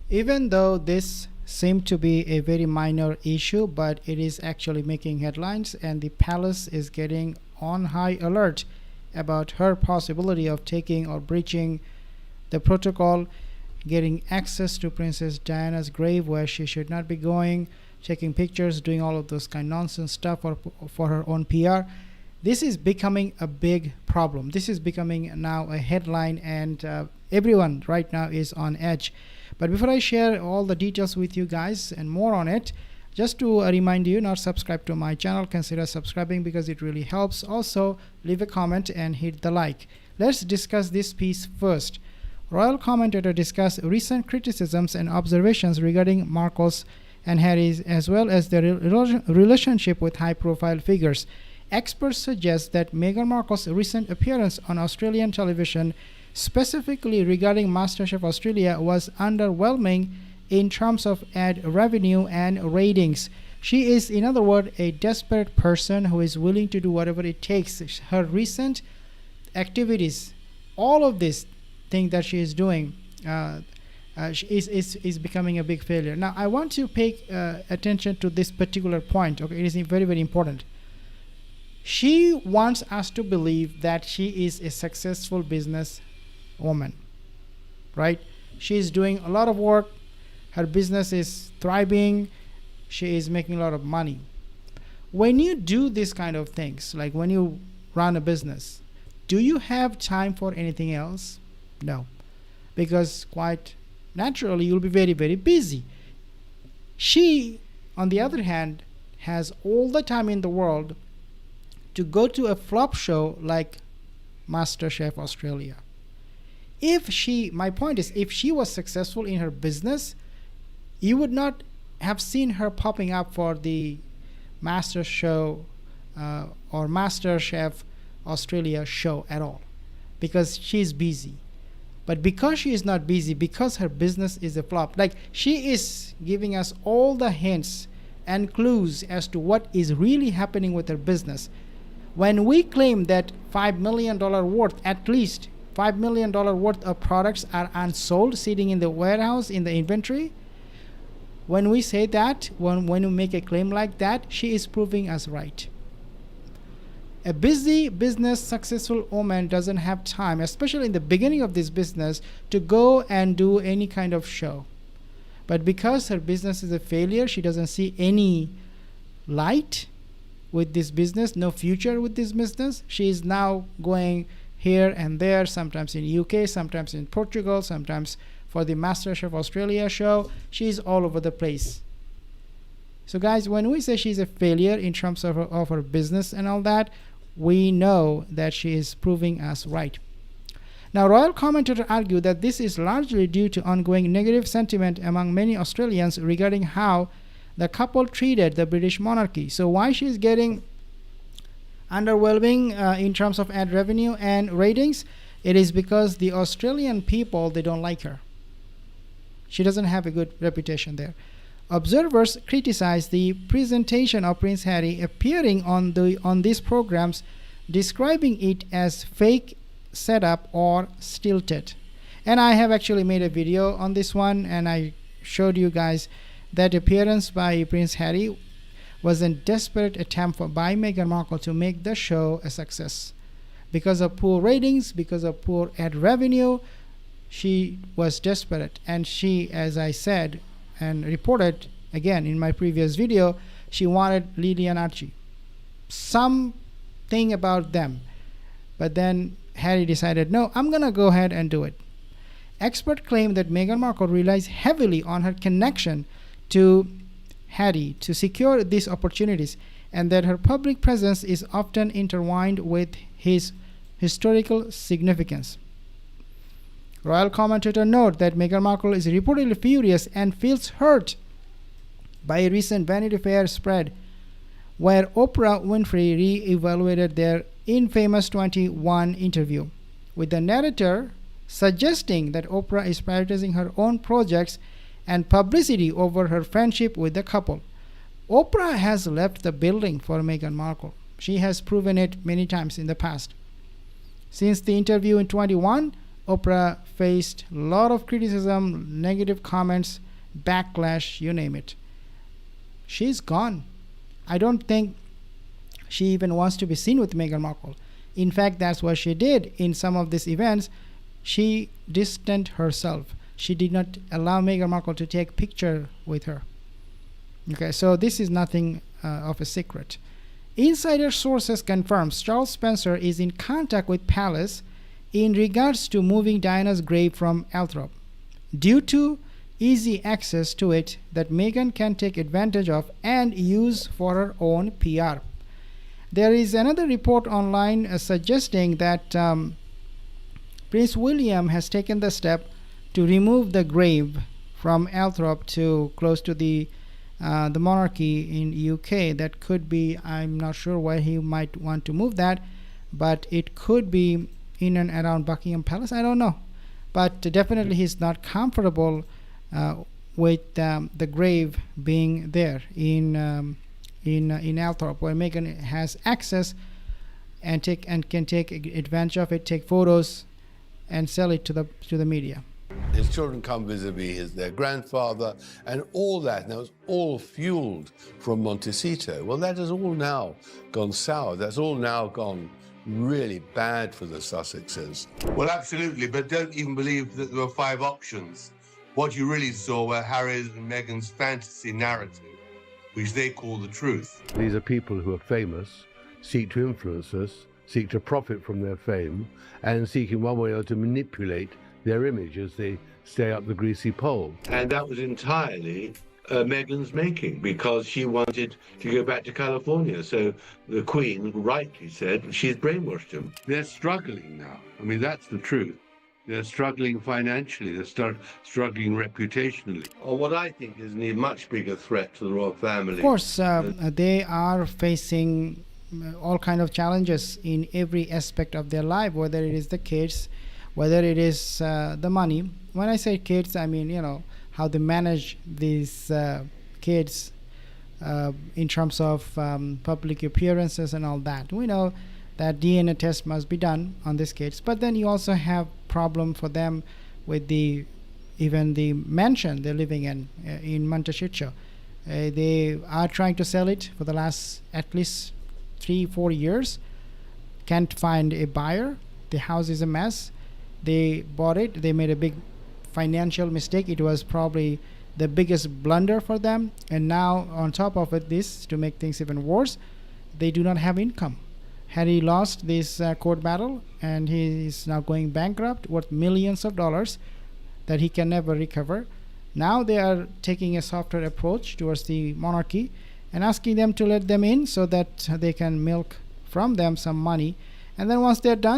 Even though this seemed to be a very minor issue, but it is actually making headlines, and the palace is getting on high alert about her possibility of taking or breaching the protocol, getting access to Princess Diana's grave where she should not be going, taking pictures, doing all of those kind of nonsense stuff for her own PR. This is becoming a big problem. This is becoming now a headline, and everyone right now is on edge. But before I share all the details with you guys and more on it, just to remind you, not subscribe to my channel, consider subscribing because it really helps. Also, leave a comment and hit the like. Let's discuss this piece first. Royal commentator discuss recent criticisms and observations regarding Markle's and Harry's, as well as their relationship with high-profile figures. Experts suggest that Meghan Markle's recent appearance on Australian television, specifically regarding MasterChef Australia, was underwhelming in terms of ad revenue and ratings. She is, in other words, a desperate person who is willing to do whatever it takes. Her recent activities, all of this thing that she is doing, is becoming a big failure. Now, I want to pay attention to this particular point. Okay, it is very, very important. She wants us to believe that she is a successful business woman, right? She is doing a lot of work. Her business is thriving. She is making a lot of money. When you do these kind of things, like when you run a business, do you have time for anything else? No, because quite naturally you'll be very, very busy. She, on the other hand, has all the time in the world to go to a flop show like MasterChef Australia. My point is, if she was successful in her business, you would not have seen her popping up for the Master Show or MasterChef Australia show at all, because she's busy. But because she is not busy, because her business is a flop, like she is giving us all the hints and clues as to what is really happening with her business. When we claim that $5 million worth, at least $5 million worth of products are unsold, sitting in the warehouse, in the inventory, when we say that, when we make a claim like that, she is proving us right. A busy business, successful woman doesn't have time, especially in the beginning of this business, to go and do any kind of show. But because her business is a failure, she doesn't see any light with this business, no future with this business. She is now going here and there, sometimes in UK, sometimes in Portugal, sometimes for the MasterChef Australia show. She's all over the place. So guys, when we say she's a failure in terms of her business and all that, we know that she is proving us right. Now, royal commentators argue that this is largely due to ongoing negative sentiment among many Australians regarding how the couple treated the British monarchy. So why she is getting underwhelming in terms of ad revenue and ratings? It is because the Australian people, they don't like her. She doesn't have a good reputation there. Observers criticize the presentation of Prince Harry appearing on these programs, describing it as fake, setup, or stilted. And I have actually made a video on this one, and I showed you guys that appearance by Prince Harry was a desperate attempt by Meghan Markle to make the show a success. Because of poor ratings, because of poor ad revenue, she was desperate, and she, as I said and reported again in my previous video, she wanted Lily and Archie, something about them. But then Harry decided, no, I'm gonna go ahead and do it. Experts claim that Meghan Markle relies heavily on her connection to Harry to secure these opportunities, and that her public presence is often intertwined with his historical significance. Royal commentators note that Meghan Markle is reportedly furious and feels hurt by a recent Vanity Fair spread where Oprah Winfrey re-evaluated their infamous 21 interview, with the narrator suggesting that Oprah is prioritizing her own projects and publicity over her friendship with the couple. Oprah has left the building for Meghan Markle. She has proven it many times in the past. Since the interview in 21, Oprah faced a lot of criticism, negative comments, backlash, you name it. She's gone. I don't think she even wants to be seen with Meghan Markle. In fact, that's what she did in some of these events. She distanced herself. She did not allow Meghan Markle to take picture with her. Okay, so this is nothing of a secret. Insider sources confirms Charles Spencer is in contact with Palace in regards to moving Diana's grave from Althorp, due to easy access to it that Meghan can take advantage of and use for her own PR. There is another report online suggesting that Prince William has taken the step to remove the grave from Althorp to close to the monarchy in UK. That could be, I'm not sure why he might want to move that, but it could be in and around Buckingham Palace. I don't know, but definitely he's not comfortable with the grave being there in Althorp, where Meghan has access and can take advantage of it, take photos, and sell it to the media. His children come vis-a-vis their grandfather, and all that. Now, it's all fueled from Montecito. Well, that has all now gone sour. That's all now gone really bad for the Sussexes. Well, absolutely, but don't even believe that there were 5 options. What you really saw were Harry's and Meghan's fantasy narrative, which they call the truth. These are people who are famous, seek to influence us, seek to profit from their fame, and seek in one way or another to manipulate their image as they stay up the greasy pole. And that was entirely Meghan's making, because she wanted to go back to California. So the Queen rightly said she's brainwashed him. They're struggling now. I mean, that's the truth. They're struggling financially. They're struggling reputationally. Or what I think is a much bigger threat to the royal family. Of course, they are facing all kind of challenges in every aspect of their life, whether it is the kids, whether it is the money. When I say kids, I mean, how they manage these kids in terms of public appearances and all that. We know that DNA test must be done on these kids, but then you also have problem for them with even the mansion they're living in Montecito. They are trying to sell it for the last at least 3-4 years. Can't find a buyer. The house is a mess. They bought it. They made a big financial mistake. It was probably the biggest blunder for them. And now, on top of it, this, to make things even worse, they do not have income. Harry lost this court battle, and he is now going bankrupt, worth millions of dollars that he can never recover. Now they are taking a softer approach towards the monarchy and asking them to let them in so that they can milk from them some money. And then once they're done,